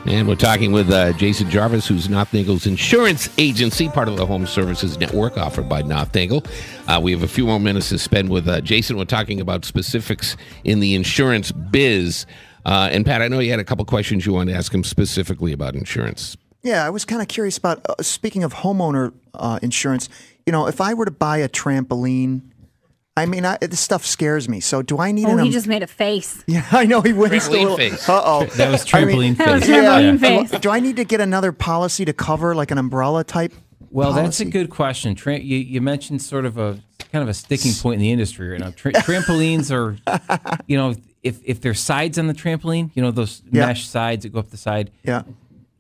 And we're talking with Jason Jarvis, who's Nothnagle's insurance agency, part of the home services network offered by Nothnagel. We have a few more minutes to spend with Jason. We're talking about specifics in the insurance biz. And Pat, I know you had a couple questions you wanted to ask him specifically about insurance. Yeah, I was kind of curious about, speaking of homeowner insurance, if I were to buy a trampoline, I mean, this stuff scares me. So do I need he just made a face. Yeah, I know. He winced a little. Face. Uh-oh. That was trampoline face. That was trampoline face. Do I need to get another policy to cover like an umbrella type Well, policy? that's a good question. You mentioned sort of a kind of a sticking point in the industry right now. Trampolines are, if there's sides on the trampoline, those mesh sides that go up the side,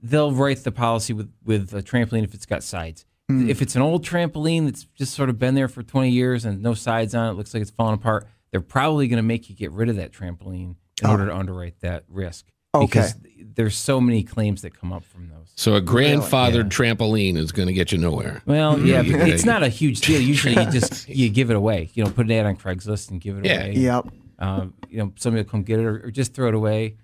they'll write the policy with a trampoline if it's got sides. If it's an old trampoline that's just sort of been there for 20 years and no sides on it, looks like it's falling apart, they're probably going to make you get rid of that trampoline in order to underwrite that risk. Okay. Because there's so many claims that come up from those. So a grandfathered trampoline is going to get you nowhere. Well, yeah, but it's not a huge deal. Usually you give it away. Put an ad on Craigslist and give it away. Yep. Somebody will come get it or just throw it away.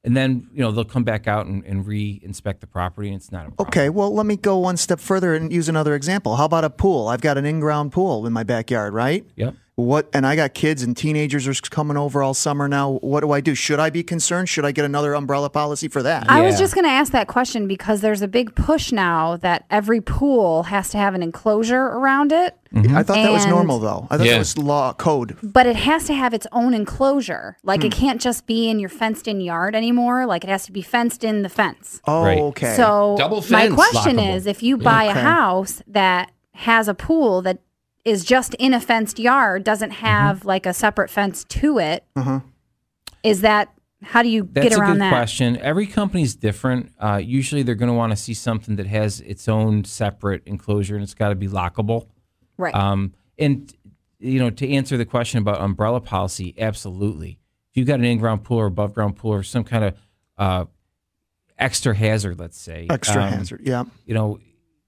And then, they'll come back out and re-inspect the property, and it's not a problem. Okay, well, let me go one step further and use another example. How about a pool? I've got an in-ground pool in my backyard, right? Yep. And I got kids and teenagers are coming over all summer now. What do I do? Should I be concerned? Should I get another umbrella policy for that? I was just going to ask that question because there's a big push now that every pool has to have an enclosure around it. I thought that was normal, though. I thought that was law code. But it has to have its own enclosure. Like, it can't just be in your fenced-in yard anymore. Like, it has to be fenced in the fence. Oh, Right. okay. So Double my fence. question Lockable. is, if you buy a house that has a pool that is just in a fenced yard, doesn't have like a separate fence to it, is that, how do you get around that? That's a good question. Every company's different. Usually they're going to want to see something that has its own separate enclosure, and it's got to be lockable. Right. And, to answer the question about umbrella policy, absolutely. If you've got an in-ground pool or above-ground pool or some kind of extra hazard, let's say. Extra hazard, yeah.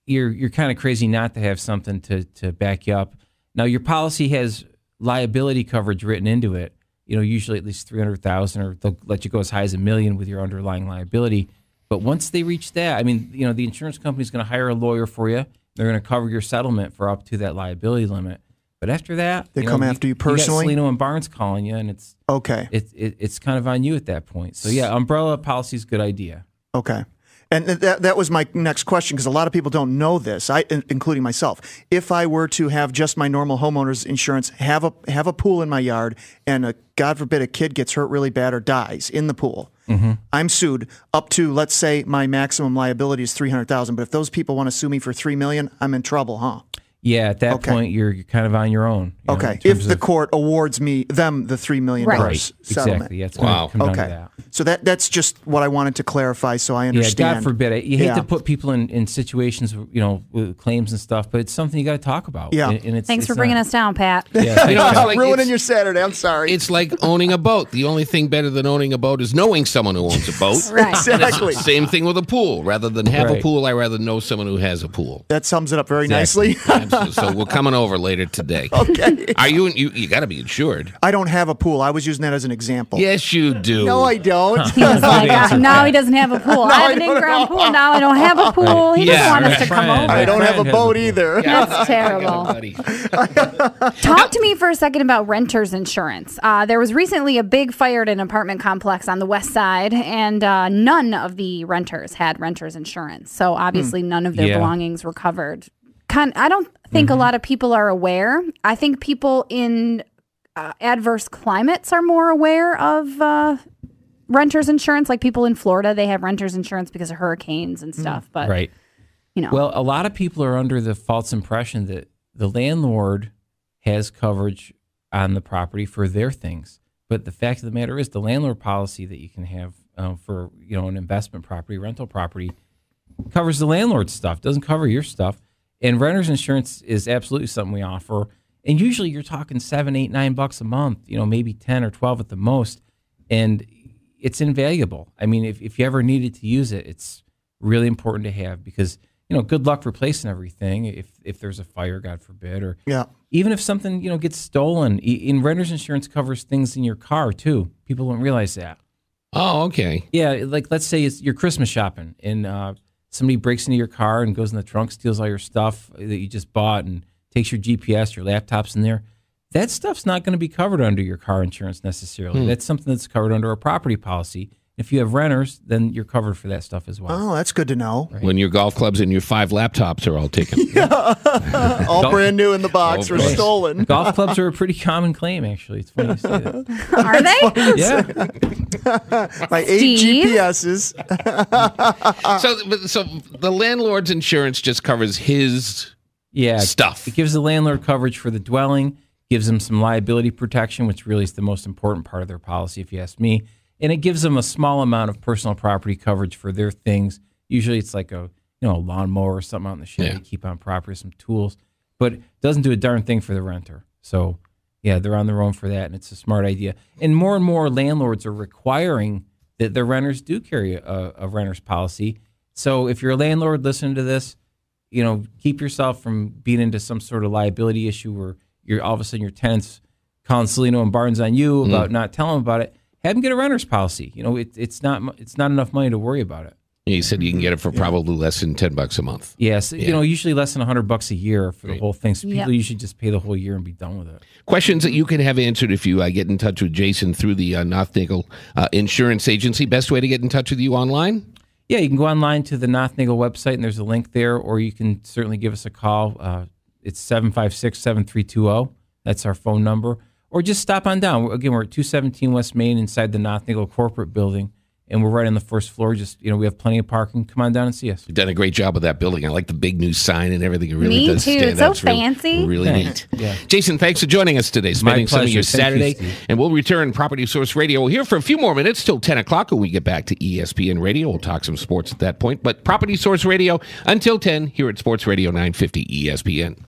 You're kind of crazy not to have something to back you up. Now, your policy has liability coverage written into it, usually at least $300,000, or they'll let you go as high as $1 million with your underlying liability. But once they reach that, the insurance company's going to hire a lawyer for you. They're going to cover your settlement for up to that liability limit. But after that, they come after you personally. You got Celino and Barnes calling you, and it's okay. It's kind of on you at that point. So yeah, umbrella policy is a good idea. Okay. And that was my next question, because a lot of people don't know this, including myself. If I were to have just my normal homeowner's insurance, have a pool in my yard, and God forbid a kid gets hurt really bad or dies in the pool, I'm sued up to, let's say, my maximum liability is $300,000. But if those people want to sue me for $3 million, I'm in trouble, huh? Yeah, at that point, you're kind of on your own. Okay, if the court awards them the $3 million settlement. Exactly. That's wow. Come down to that. So that's just what I wanted to clarify, so I understand. Yeah, God forbid it. You hate to put people in situations, with claims and stuff, but it's something you got to talk about. Yeah. And Thanks for bringing us down, Pat. Yeah, ruining your Saturday. I'm sorry. It's like owning a boat. The only thing better than owning a boat is knowing someone who owns a boat. Right. Exactly. Same thing with a pool. Rather than have a pool, I rather know someone who has a pool. That sums it up very nicely. Absolutely. So we're coming over later today. Okay. Are you got to be insured. I don't have a pool. I was using that as an example. Yes, you do. No, I don't. He was like, now he doesn't have a pool. I have an in-ground pool. Now I don't have a pool. He doesn't want us to come over. I don't have a boat either. That's terrible. Talk to me for a second about renter's insurance. There was recently a big fire at an apartment complex on the west side, and none of the renters had renter's insurance. So obviously none of their belongings were covered. I don't think a lot of people are aware. I think people in adverse climates are more aware of renter's insurance. Like people in Florida, they have renter's insurance because of hurricanes and stuff. But well, a lot of people are under the false impression that the landlord has coverage on the property for their things. But the fact of the matter is, the landlord policy that you can have for an investment property, rental property, covers the landlord's stuff. Doesn't cover your stuff. And renter's insurance is absolutely something we offer. And usually you're talking $7, $8, $9 a month, maybe 10 or 12 at the most. And it's invaluable. I mean, if you ever needed to use it, it's really important to have because, good luck replacing everything if there's a fire, God forbid, or even if something, gets stolen. In renter's insurance covers things in your car too. People don't realize that. Oh, okay. Yeah, like let's say you're Christmas shopping and somebody breaks into your car and goes in the trunk, steals all your stuff that you just bought and takes your GPS, your laptops in there. That stuff's not going to be covered under your car insurance necessarily. That's something that's covered under a property policy. If you have renters, then you're covered for that stuff as well. Oh, that's good to know. Right. When your golf clubs and your 5 laptops are all taken. All brand new in the box or stolen. Golf clubs are a pretty common claim, actually. It's funny you say that. Are they? Yeah. My 8 GPSs. So the landlord's insurance just covers his stuff. It gives the landlord coverage for the dwelling, gives them some liability protection, which really is the most important part of their policy, if you ask me. And it gives them a small amount of personal property coverage for their things. Usually it's like a lawnmower or something out in the shed to keep on property, some tools. But it doesn't do a darn thing for the renter. So, yeah, they're on their own for that, and it's a smart idea. And more landlords are requiring that their renters do carry a renter's policy. So if you're a landlord listening to this, keep yourself from being into some sort of liability issue where you're all of a sudden your tenants calling Cellino and Barnes on you about not telling them about it. Have them get a renter's policy. It's not enough money to worry about it. You said you can get it for probably less than $10 a month. Yes, usually less than $100 a year for the whole thing. So people usually just pay the whole year and be done with it. Questions that you can have answered if you get in touch with Jason through the Nothnagel Insurance Agency. Best way to get in touch with you online? Yeah, you can go online to the Nothnagel website, and there's a link there, or you can certainly give us a call. It's 756-7320. That's our phone number. Or just stop on down. Again, we're at 217 West Main inside the Nothnagel corporate building, and we're right on the first floor. Just, we have plenty of parking. Come on down and see us. You've done a great job with that building. I like the big new sign and everything. It really does stand out. Me too. It's so fancy. Really neat. Yeah. Jason, thanks for joining us today, spending some of your Saturday. And we'll return Property Source Radio. We're here for a few more minutes till 10 o'clock when we get back to ESPN Radio. We'll talk some sports at that point. But Property Source Radio until 10 here at Sports Radio 950 ESPN.